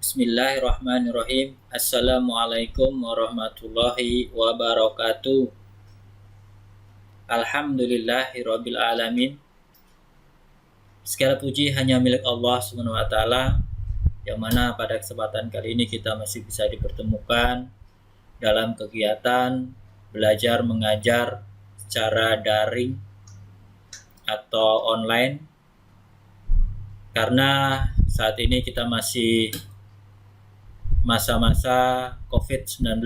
Bismillahirrahmanirrahim. Assalamualaikum warahmatullahi wabarakatuh. Alhamdulillahirabbil alamin. Segala puji hanya milik Allah Subhanahu wa taala, yang mana pada kesempatan kali ini kita masih bisa dipertemukan dalam kegiatan belajar mengajar secara daring atau online, karena saat ini kita masih masa-masa COVID-19,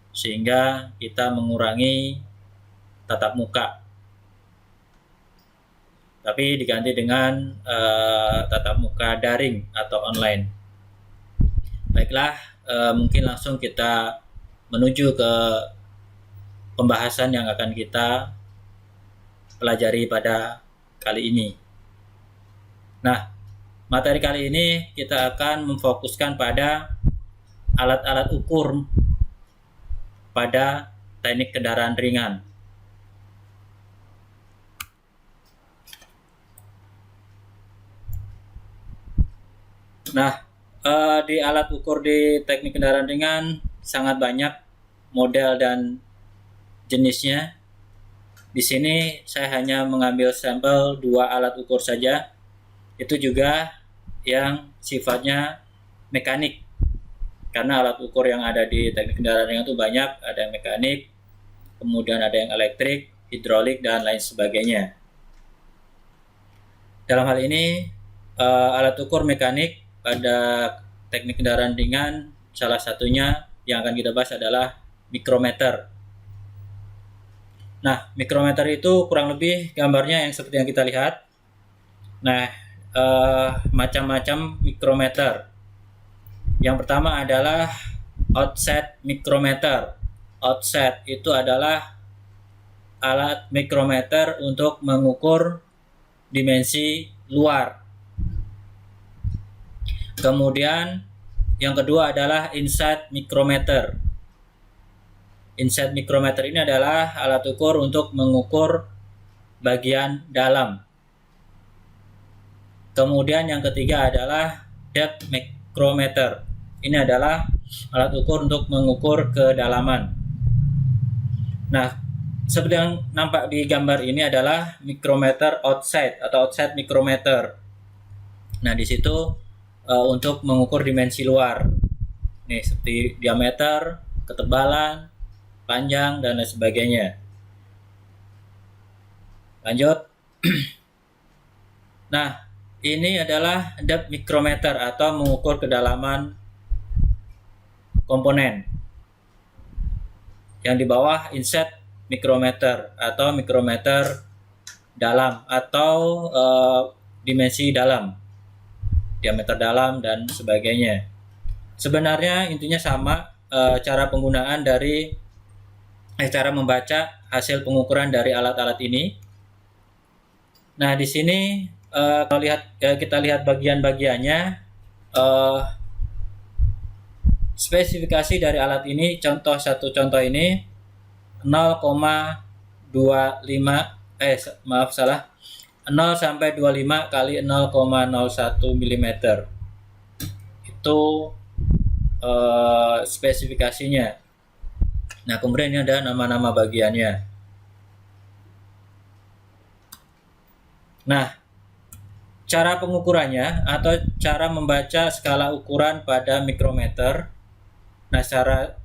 sehingga kita mengurangi tatap muka, tapi diganti dengan tatap muka daring atau online. Baiklah, mungkin langsung kita menuju ke pembahasan yang akan kita pelajari pada kali ini. Nah, materi kali ini kita akan memfokuskan pada alat-alat ukur pada teknik kendaraan ringan. Nah, di alat ukur di teknik kendaraan ringan sangat banyak model dan jenisnya. Di sini saya hanya mengambil sampel 2 alat ukur saja. Itu juga yang sifatnya mekanik, karena alat ukur yang ada di teknik kendaraan ringan itu banyak, ada yang mekanik, kemudian ada yang elektrik, hidrolik, dan lain sebagainya. Dalam hal ini alat ukur mekanik pada teknik kendaraan ringan, salah satunya yang akan kita bahas adalah mikrometer. Nah, mikrometer itu kurang lebih gambarnya yang seperti yang kita lihat. Nah, macam-macam mikrometer. Yang pertama adalah offset mikrometer. Offset itu adalah alat mikrometer untuk mengukur dimensi luar. Kemudian yang kedua adalah inside mikrometer. Inside mikrometer ini adalah alat ukur untuk mengukur bagian dalam. Kemudian yang ketiga adalah depth micrometer. Ini adalah alat ukur untuk mengukur kedalaman. Nah, seperti yang nampak di gambar ini adalah mikrometer outside atau outside mikrometer. Nah, di situ untuk mengukur dimensi luar. Nih, seperti diameter, ketebalan, panjang, dan lain sebagainya. Lanjut. Nah, ini adalah depth micrometer atau mengukur kedalaman komponen. Yang di bawah inside micrometer atau mikrometer dalam atau dimensi dalam, diameter dalam, dan sebagainya. Sebenarnya intinya sama, cara penggunaan dari cara membaca hasil pengukuran dari alat-alat ini. Nah, di sini kalau kita lihat bagian-bagiannya, spesifikasi dari alat ini, satu contoh ini 0,25 0 sampai 25 kali 0,01 mm. Itu spesifikasinya. Nah, kemudian ini ada nama-nama bagiannya. Nah, cara pengukurannya atau cara membaca skala ukuran pada mikrometer. Nah, cara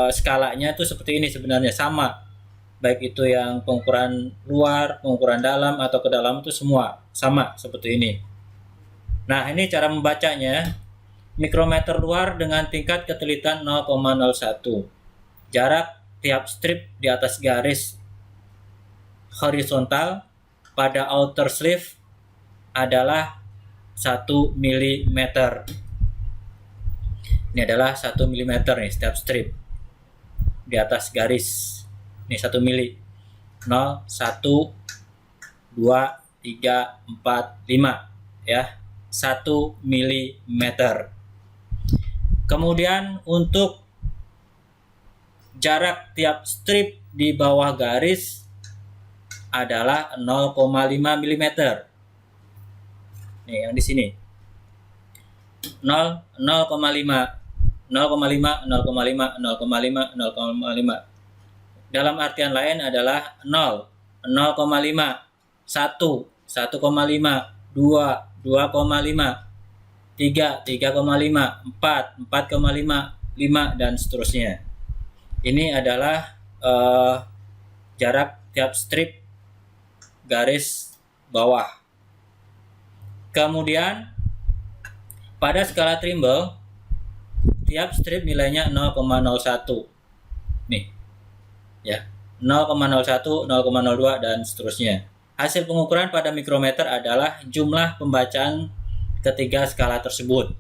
skalanya itu seperti ini sebenarnya, sama. Baik itu yang pengukuran luar, pengukuran dalam, atau ke dalam, itu semua sama seperti ini. Nah, ini cara membacanya. Mikrometer luar dengan tingkat ketelitian 0,01. Jarak tiap strip di atas garis horizontal pada outer sleeve adalah 1 mm. Ini adalah 1 mm nih, setiap strip di atas garis. Ini 1 mili. 0, 1, 2, 3, 4, 5 ya. 1 mm. Kemudian untuk jarak tiap strip di bawah garis adalah 0,5 mm. Nih, yang di sini. 0, 0,5, 0,5, 0,5, 0,5, 0,5. Dalam artian lain adalah 0, 0,5, 1, 1,5, 2, 2,5, 3, 3,5, 4, 4,5, 5, dan seterusnya. Ini adalah jarak tiap strip garis bawah. Kemudian pada skala Trimble tiap strip nilainya 0,01 nih ya, 0,01, 0,02, dan seterusnya. Hasil pengukuran pada mikrometer adalah jumlah pembacaan ketiga skala tersebut.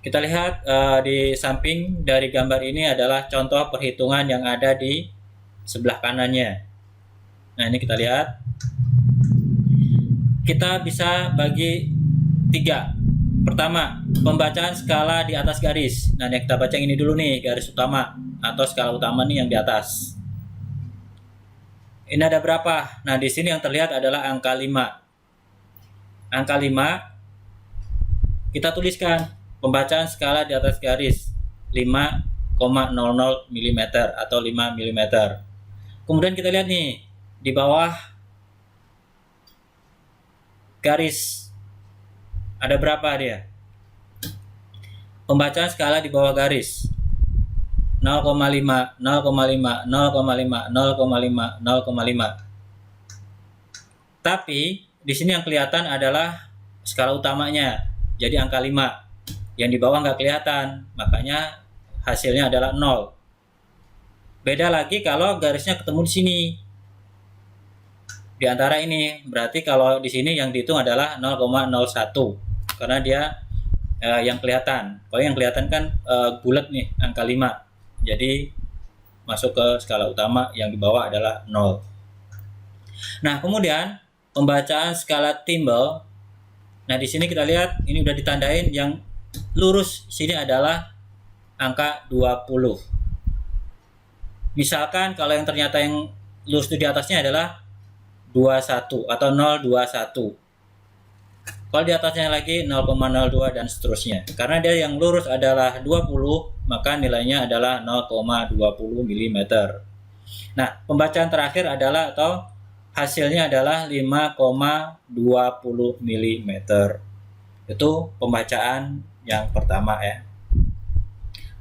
Kita lihat di samping dari gambar ini adalah contoh perhitungan yang ada di sebelah kanannya. Nah, ini kita lihat. Kita bisa bagi 3. Pertama, pembacaan skala di atas garis. Nah, yang kita baca ini dulu nih, garis utama atau skala utama nih yang di atas. Ini ada berapa? Nah, di sini yang terlihat adalah angka 5. Angka 5 kita tuliskan pembacaan skala di atas garis 5,00 mm atau 5 mm. Kemudian kita lihat nih di bawah garis ada berapa dia? Pembacaan skala di bawah garis 0,5, 0,5, 0,5, 0,5, 0,5. Tapi di sini yang kelihatan adalah skala utamanya, jadi angka 5. Yang di bawah nggak kelihatan, makanya hasilnya adalah 0. Beda lagi kalau garisnya ketemu di sini. Di antara ini, berarti kalau di sini yang dihitung adalah 0,01 karena dia yang kelihatan. Kalau yang kelihatan kan bulat nih, angka 5. Jadi masuk ke skala utama, yang di bawah adalah 0. Nah, kemudian pembacaan skala Trimble. Nah, di sini kita lihat ini udah ditandain, yang lurus sini adalah angka 20. Misalkan kalau yang ternyata yang lurus di atasnya adalah 21 atau 021. Kalau di atasnya lagi 0,02 dan seterusnya. Karena dia yang lurus adalah 20, maka nilainya adalah 0,20 mm. Nah, pembacaan terakhir adalah atau hasilnya adalah 5,20 mm. Itu pembacaan yang pertama ya.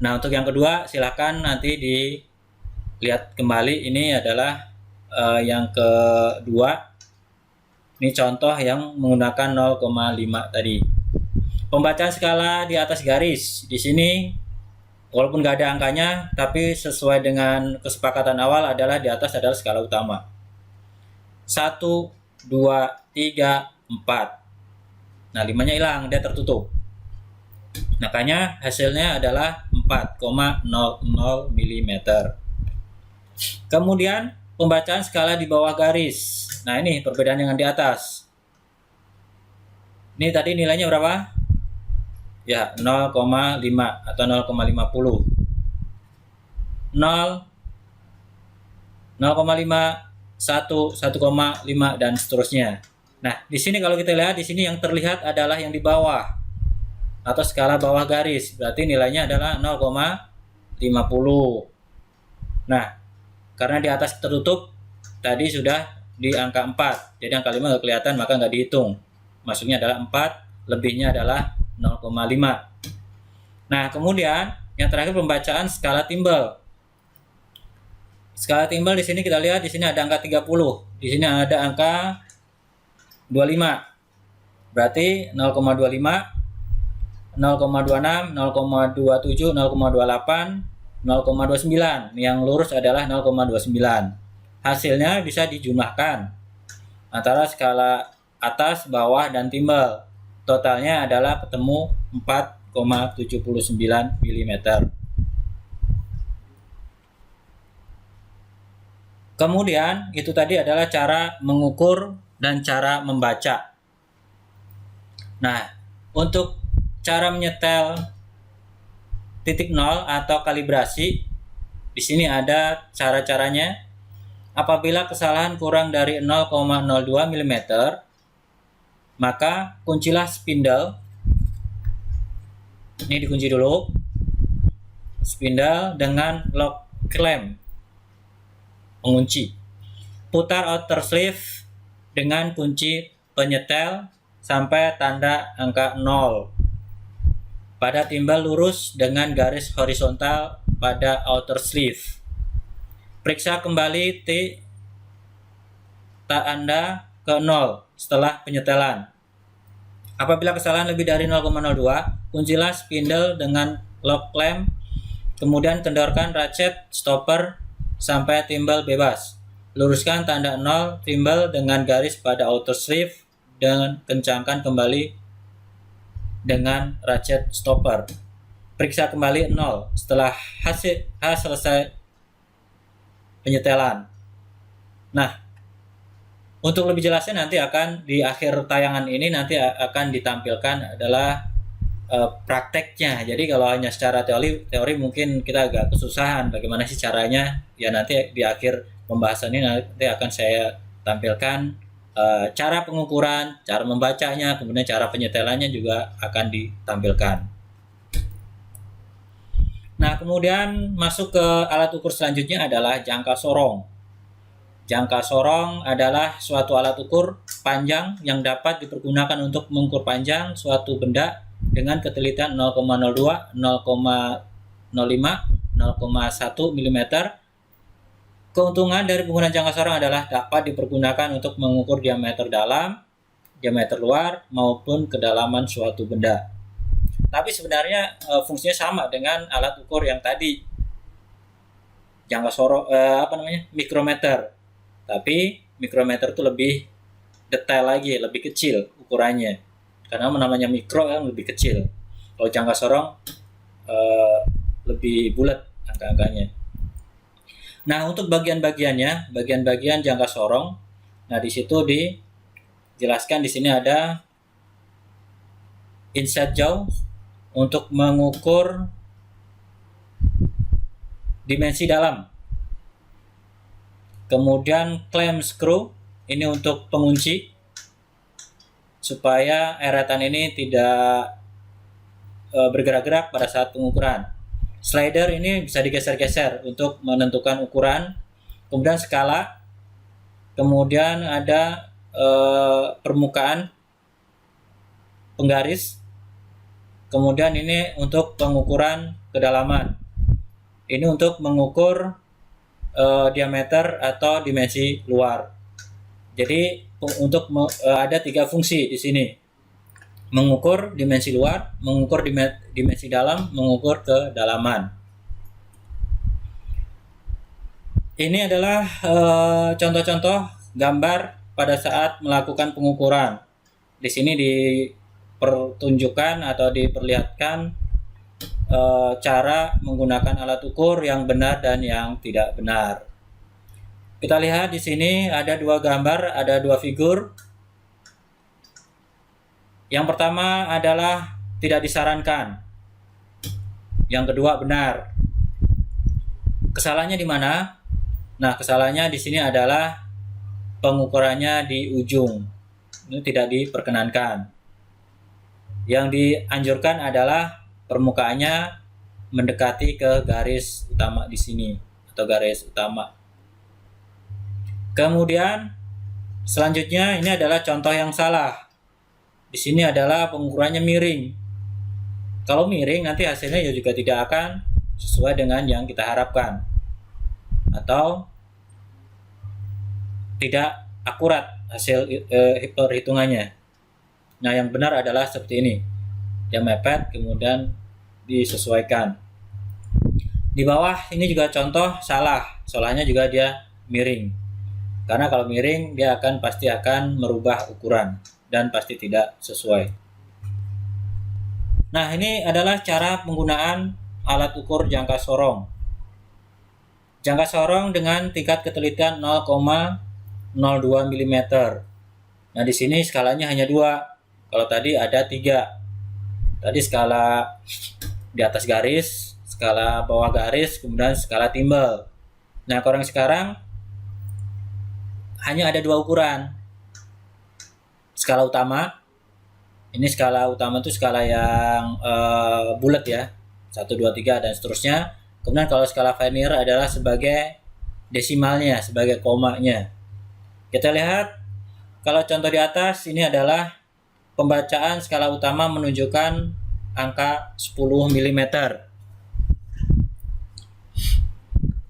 Nah, untuk yang kedua silakan nanti dilihat kembali. Ini adalah yang kedua. Ini contoh yang menggunakan 0,5 tadi. Pembacaan skala di atas garis. Di sini walaupun nggak ada angkanya, tapi sesuai dengan kesepakatan awal adalah di atas adalah skala utama. 1, 2, 3, 4. Nah, 5-nya hilang, dia tertutup. Makanya hasilnya adalah 4,00 mm. Kemudian pembacaan skala di bawah garis. Nah, ini perbedaan dengan di atas. Ini tadi nilainya berapa? Ya, 0,5 atau 0,50. 0, 0,5, 1, 1,5, dan seterusnya. Nah, di sini kalau kita lihat, di sini yang terlihat adalah yang di bawah atau skala bawah garis. Berarti nilainya adalah 0,50. Nah, karena di atas tertutup, tadi sudah di angka 4. Jadi angka 5 nggak kelihatan, maka nggak dihitung. Masuknya adalah 4, lebihnya adalah 0,5. Nah, kemudian yang terakhir pembacaan skala Trimble. Skala Trimble di sini kita lihat, di sini ada angka 30. Di sini ada angka 25. Berarti 0,25, 0,26, 0,27, 0,28, 0,29. Yang lurus adalah 0,29. Hasilnya bisa dijumlahkan antara skala atas, bawah, dan Trimble. Totalnya adalah ketemu 4,79 mm. Kemudian itu tadi adalah cara mengukur dan cara membaca. Nah, untuk cara menyetel titik nol atau kalibrasi, di sini ada cara-caranya. Apabila kesalahan kurang dari 0,02 mm, maka kuncilah spindle Ini dikunci dulu. Spindle dengan lock clamp, pengunci. Putar outer sleeve dengan kunci penyetel sampai tanda angka 0. Pada timbal lurus dengan garis horizontal pada outer sleeve. Periksa kembali tanda ke 0 setelah penyetelan. Apabila kesalahan lebih dari 0,02, kuncilah spindle dengan lock clamp, kemudian kendorkan ratchet stopper sampai timbal bebas. Luruskan tanda 0 timbal dengan garis pada outer sleeve dan kencangkan kembali dengan ratchet stopper. Periksa kembali 0 setelah selesai penyetelan. Nah, untuk lebih jelasnya nanti akan di akhir tayangan ini nanti akan ditampilkan adalah prakteknya. Jadi kalau hanya secara teori mungkin kita agak kesusahan bagaimana sih caranya. Ya nanti di akhir pembahasan ini nanti akan saya tampilkan cara pengukuran, cara membacanya, kemudian cara penyetelannya juga akan ditampilkan. Nah, kemudian masuk ke alat ukur selanjutnya adalah jangka sorong. Jangka sorong adalah suatu alat ukur panjang yang dapat dipergunakan untuk mengukur panjang suatu benda dengan ketelitian 0,02, 0,05, 0,1 mm. Keuntungan dari penggunaan jangka sorong adalah dapat dipergunakan untuk mengukur diameter dalam, diameter luar, maupun kedalaman suatu benda. Tapi sebenarnya fungsinya sama dengan alat ukur yang tadi, jangka sorong, mikrometer. Tapi mikrometer itu lebih detail lagi, lebih kecil ukurannya. Karena namanya mikro yang lebih kecil. Kalau jangka sorong lebih bulat angka-angkanya. Nah, untuk bagian-bagiannya, bagian-bagian jangka sorong, nah di situ dijelaskan di sini ada inset jaw untuk mengukur dimensi dalam. Kemudian clamp screw ini untuk pengunci supaya eretan ini tidak bergerak-gerak pada saat pengukuran. Slider ini bisa digeser-geser untuk menentukan ukuran. Kemudian skala. Kemudian ada permukaan penggaris. Kemudian ini untuk pengukuran kedalaman. Ini untuk mengukur diameter atau dimensi luar. Jadi untuk ada 3 fungsi di sini. Mengukur dimensi luar, mengukur dimensi dalam, mengukur kedalaman. Ini adalah contoh-contoh gambar pada saat melakukan pengukuran. Di sini dipertunjukkan atau diperlihatkan cara menggunakan alat ukur yang benar dan yang tidak benar. Kita lihat di sini ada 2 gambar, ada 2 figur. Yang pertama adalah tidak disarankan. Yang kedua benar. Kesalahannya di mana? Nah, kesalahannya di sini adalah pengukurannya di ujung. Ini tidak diperkenankan. Yang dianjurkan adalah permukaannya mendekati ke garis utama di sini atau garis utama. Kemudian selanjutnya ini adalah contoh yang salah. Di sini adalah pengukurannya miring. Kalau miring nanti hasilnya juga tidak akan sesuai dengan yang kita harapkan atau tidak akurat hasil perhitungannya. Nah, yang benar adalah seperti ini. Dia mepet kemudian disesuaikan. Di bawah ini juga contoh salah. Salahnya juga dia miring. Karena kalau miring dia pasti akan merubah ukuran dan pasti tidak sesuai. Nah, ini adalah cara penggunaan alat ukur jangka sorong. Jangka sorong dengan tingkat ketelitian 0,02 mm. Nah, di sini skalanya hanya 2. Kalau tadi ada 3. Tadi skala di atas garis, skala bawah garis, kemudian skala timbal. Nah, kalau yang sekarang hanya ada 2 ukuran. Skala utama Ini skala utama itu skala yang bulat ya, 1, 2, 3 dan seterusnya. Kemudian kalau skala Vernier adalah sebagai desimalnya, sebagai komanya. Kita lihat kalau contoh di atas ini adalah pembacaan skala utama menunjukkan angka 10 mm.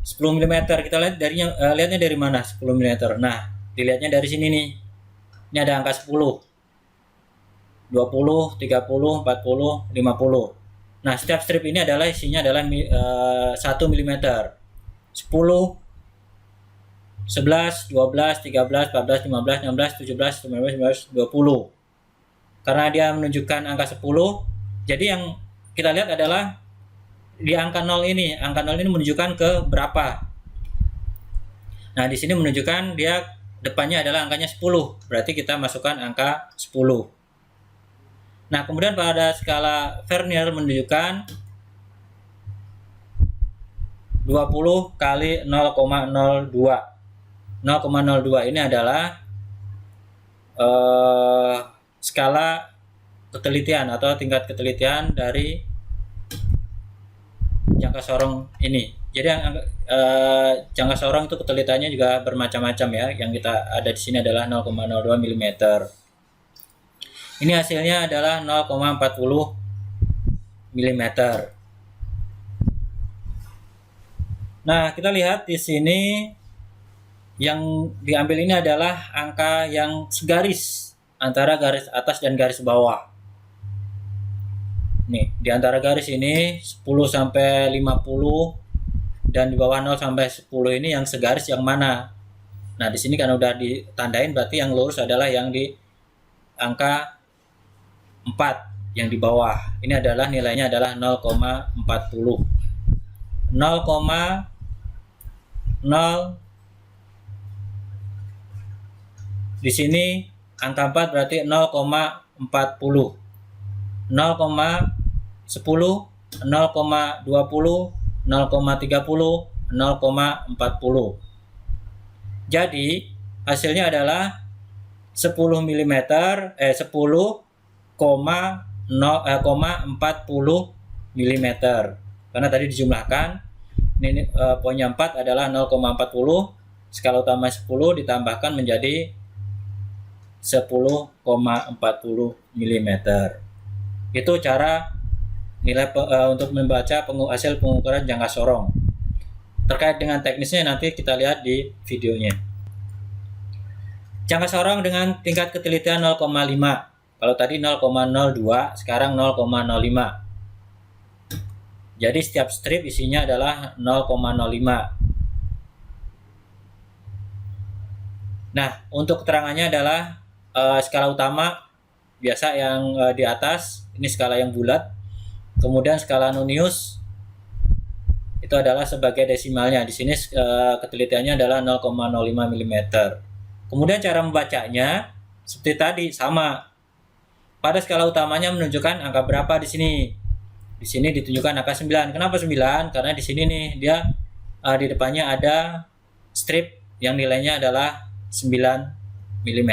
10 mm kita lihatnya dari mana 10 mm. Nah, dilihatnya dari sini nih. Ini ada angka 10. 20, 30, 40, 50. Nah, setiap strip ini adalah isinya adalah 1 mm. 10, 11, 12, 13, 14, 15, 16, 17, 19, 20. Karena dia menunjukkan angka 10, jadi yang kita lihat adalah di angka 0 ini. Angka 0 ini menunjukkan ke berapa. Nah, di sini menunjukkan dia depannya adalah angkanya 10. Berarti kita masukkan angka 10. Nah, kemudian pada skala Vernier menunjukkan 20 kali 0,02. 0,02 ini adalah skala ketelitian atau tingkat ketelitian dari jangka sorong ini. Jadi jangka sorong itu ketelitiannya juga bermacam-macam ya. Yang kita ada di sini adalah 0,02 mm. Ini hasilnya adalah 0,40 mm. Nah, kita lihat di sini yang diambil ini adalah angka yang segaris antara garis atas dan garis bawah. Nih, di antara garis ini 10 sampai 50 dan di bawah 0 sampai 10 ini yang segaris yang mana? Nah, di sini kan udah ditandain, berarti yang lurus adalah yang di angka 4 yang di bawah. Ini adalah nilainya adalah 0,40. 0,0 di sini angka 4 berarti 0,40. 0,10, 0,20, 0,30, 0,40. Jadi hasilnya adalah 10 mm 10,40 mm. Karena tadi dijumlahkan ini poinnya 4 adalah 0,40, skala utama 10 ditambahkan menjadi 10,40 mm. Itu cara nilai untuk membaca hasil pengukuran jangka sorong. Terkait dengan teknisnya nanti kita lihat di videonya. Jangka sorong dengan tingkat ketelitian 0,5. Kalau tadi 0,02, sekarang 0,05. Jadi setiap strip isinya adalah 0,05. Nah, untuk keterangannya adalah skala utama biasa yang di atas, ini skala yang bulat. Kemudian skala Nonius itu adalah sebagai desimalnya. Di sini ketelitiannya adalah 0,05 mm. Kemudian cara membacanya seperti tadi sama. Pada skala utamanya menunjukkan angka berapa di sini. Di sini ditunjukkan angka 9. Kenapa 9? Karena di sini nih dia di depannya ada strip yang nilainya adalah 9 mm.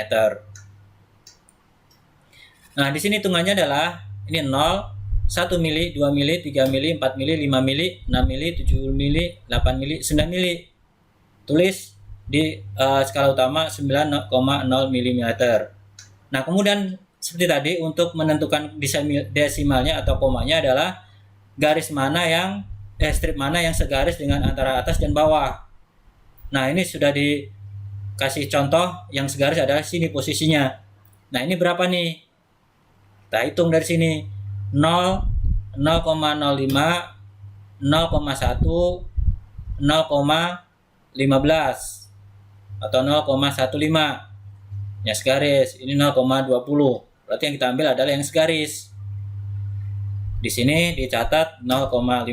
Nah, di sini hitungannya adalah ini 0, 1 mili, 2 mili, 3 mili, 4 mili, 5 mili, 6 mili, 7 mili, 8 mili, 9 mili. Tulis di skala utama 9,0 mm. Nah, kemudian seperti tadi untuk menentukan desimalnya atau komanya adalah garis mana yang strip mana yang segaris dengan antara atas dan bawah. Nah, ini sudah dikasih contoh yang segaris adalah sini posisinya. Nah, ini berapa nih? Kita hitung dari sini. 0, 0,05, 0,1, 0,15 atau 0,15. Ya segaris. Ini 0,20. Berarti yang kita ambil adalah yang segaris. Di sini dicatat 0,15.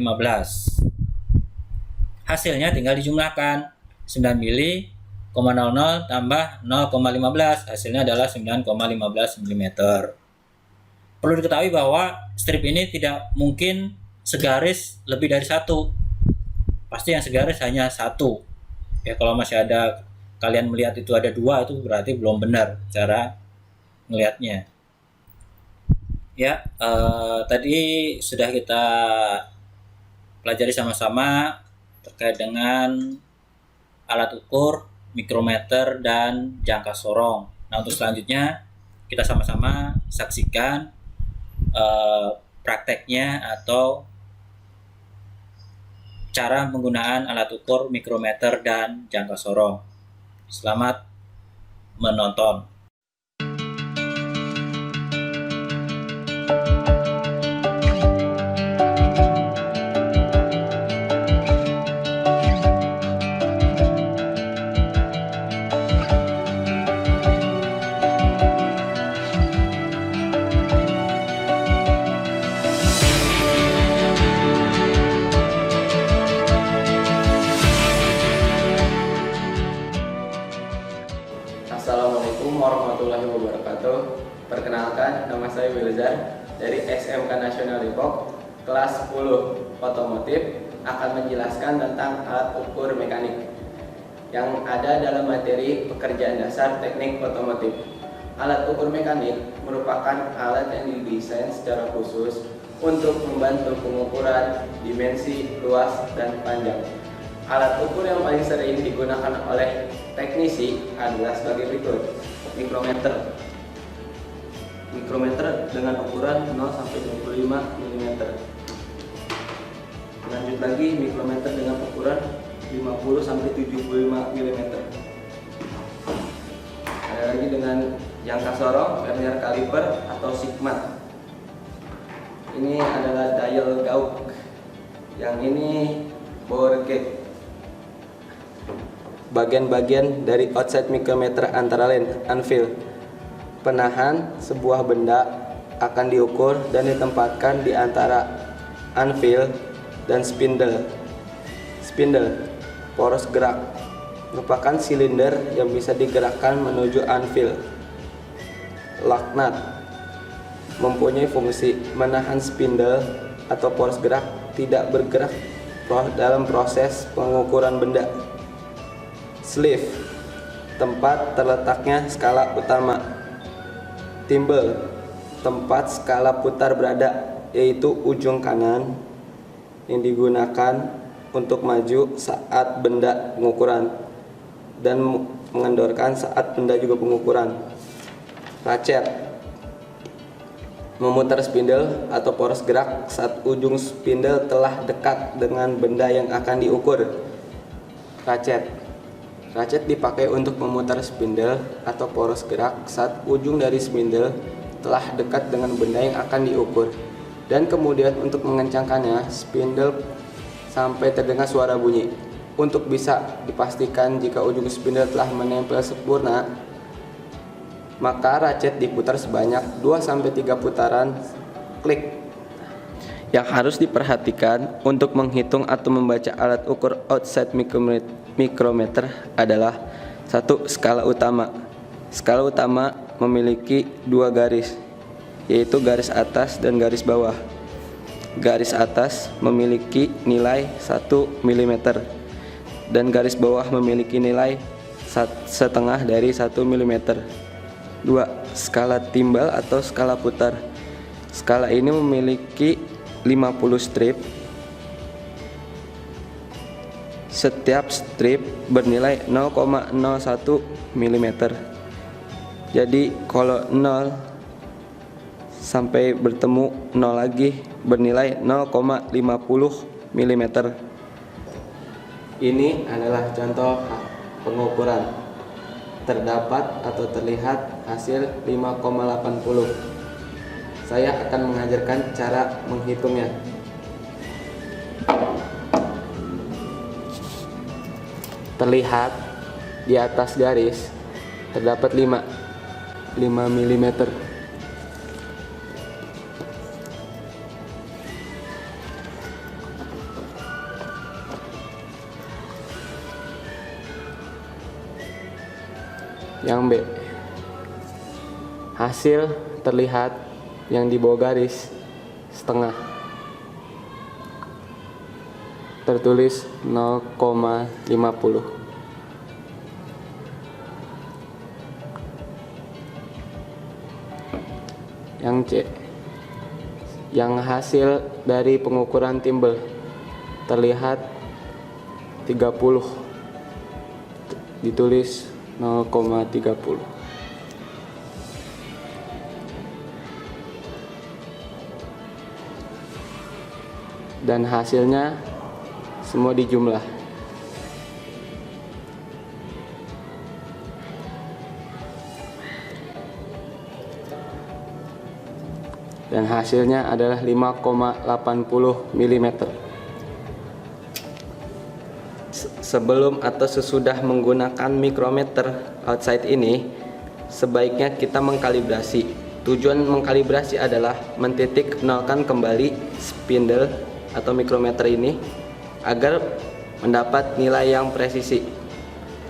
Hasilnya tinggal dijumlahkan. 9 mili, 0,00 tambah 0,15. Hasilnya adalah 9,15 mm. Perlu diketahui bahwa strip ini tidak mungkin segaris lebih dari 1. Pasti yang segaris hanya 1. Ya, kalau masih ada kalian melihat itu ada 2, itu berarti belum benar cara melihatnya. Ya, tadi sudah kita pelajari sama-sama terkait dengan alat ukur, mikrometer, dan jangka sorong. Nah, untuk selanjutnya kita sama-sama saksikan prakteknya atau cara penggunaan alat ukur, mikrometer, dan jangka sorong. Selamat menonton. Assalamualaikum warahmatullahi wabarakatuh. Perkenalkan, nama saya Wilzar dari SMK Nasional Depok, kelas 10 otomotif, akan menjelaskan tentang alat ukur mekanik yang ada dalam materi pekerjaan dasar teknik otomotif. Alat ukur mekanik merupakan alat yang didesain secara khusus untuk membantu pengukuran dimensi, luas, dan panjang. Alat ukur yang paling sering digunakan oleh teknisi adalah sebagai berikut. Mikrometer. Mikrometer dengan ukuran 0 sampai 25 mm. Lanjut lagi, mikrometer dengan ukuran 50 sampai 75 mm. Ada lagi dengan jangka sorong, vernier caliper atau sigma. Ini adalah dial gauge. Yang ini bore gauge. Bagian-bagian dari outside micrometer antara lain anvil, penahan sebuah benda akan diukur dan ditempatkan di antara anvil dan spindle. Spindle, poros gerak, merupakan silinder yang bisa digerakkan menuju anvil. Lock nut mempunyai fungsi menahan spindle atau poros gerak tidak bergerak dalam proses pengukuran benda. Sleeve, tempat terletaknya skala utama. Thimble, tempat skala putar berada, yaitu ujung kanan yang digunakan untuk maju saat benda pengukuran dan mengendorkan saat benda juga pengukuran. Ratchet, memutar spindle atau poros gerak saat ujung spindle telah dekat dengan benda yang akan diukur. Ratchet dipakai untuk memutar spindle atau poros gerak saat ujung dari spindle telah dekat dengan benda yang akan diukur, dan kemudian untuk mengencangkannya spindle sampai terdengar suara bunyi. Untuk bisa dipastikan jika ujung spindle telah menempel sempurna, maka ratchet diputar sebanyak 2-3 putaran klik. Yang harus diperhatikan untuk menghitung atau membaca alat ukur outside micrometer adalah 1. Skala utama. Skala utama memiliki 2 garis, yaitu garis atas dan garis bawah. Garis atas memiliki nilai 1 mm dan garis bawah memiliki nilai setengah dari 1 mm. 2. Skala timbal atau skala putar. Skala ini memiliki 50 strip. Setiap strip bernilai 0,01 mm. Jadi kalau 0 sampai bertemu 0 lagi bernilai 0,50 mm. Ini adalah contoh pengukuran. Terdapat atau terlihat hasil 5,80. Saya akan mengajarkan cara menghitungnya. Terlihat di atas garis terdapat 5 mm. Yang B, hasil terlihat yang di bawah garis setengah, tertulis 0,50. Yang C, yang hasil dari pengukuran timbel terlihat 30, ditulis 0,30. Dan hasilnya semua dijumlah. Dan hasilnya adalah 5,80 mm. Sebelum atau sesudah menggunakan mikrometer outside ini, sebaiknya kita mengkalibrasi. Tujuan mengkalibrasi adalah mentitik nolkan kembali spindle atau mikrometer ini agar mendapat nilai yang presisi.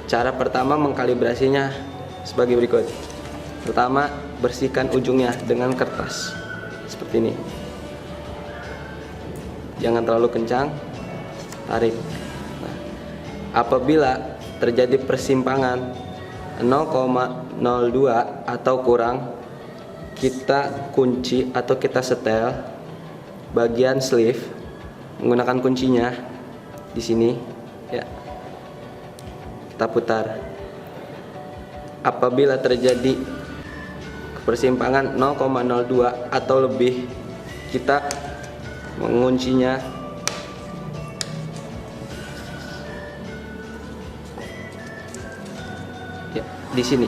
Cara pertama mengkalibrasinya sebagai berikut. Pertama, bersihkan ujungnya dengan kertas seperti ini. Jangan terlalu kencang, tarik. Nah, apabila terjadi persimpangan 0,02 atau kurang, kita kunci atau kita setel bagian sleeve menggunakan kuncinya di sini, ya. Kita putar. Apabila terjadi persimpangan 0,02 atau lebih, kita menguncinya ya, di sini,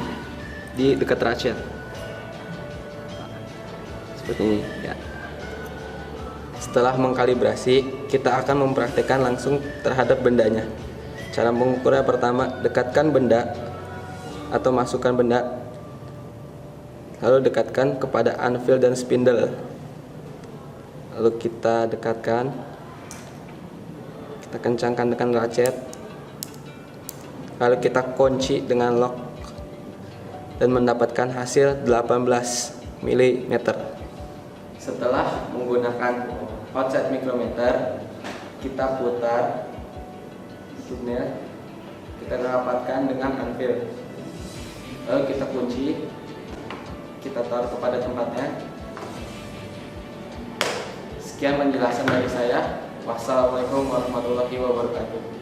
di dekat ratchet seperti ini, ya. Setelah mengkalibrasi, kita akan mempraktekkan langsung terhadap bendanya. Cara mengukurnya pertama, dekatkan benda atau masukkan benda, lalu dekatkan kepada anvil dan spindle. Lalu kita dekatkan, kita kencangkan dengan ratchet, lalu kita kunci dengan lock dan mendapatkan hasil 18 mm. Setelah menggunakan outside mikrometer, kita putar subnya, kita rapatkan dengan anvil, lalu kita kunci, kita taruh kepada tempatnya. Sekian penjelasan dari saya. Wassalamualaikum warahmatullahi wabarakatuh.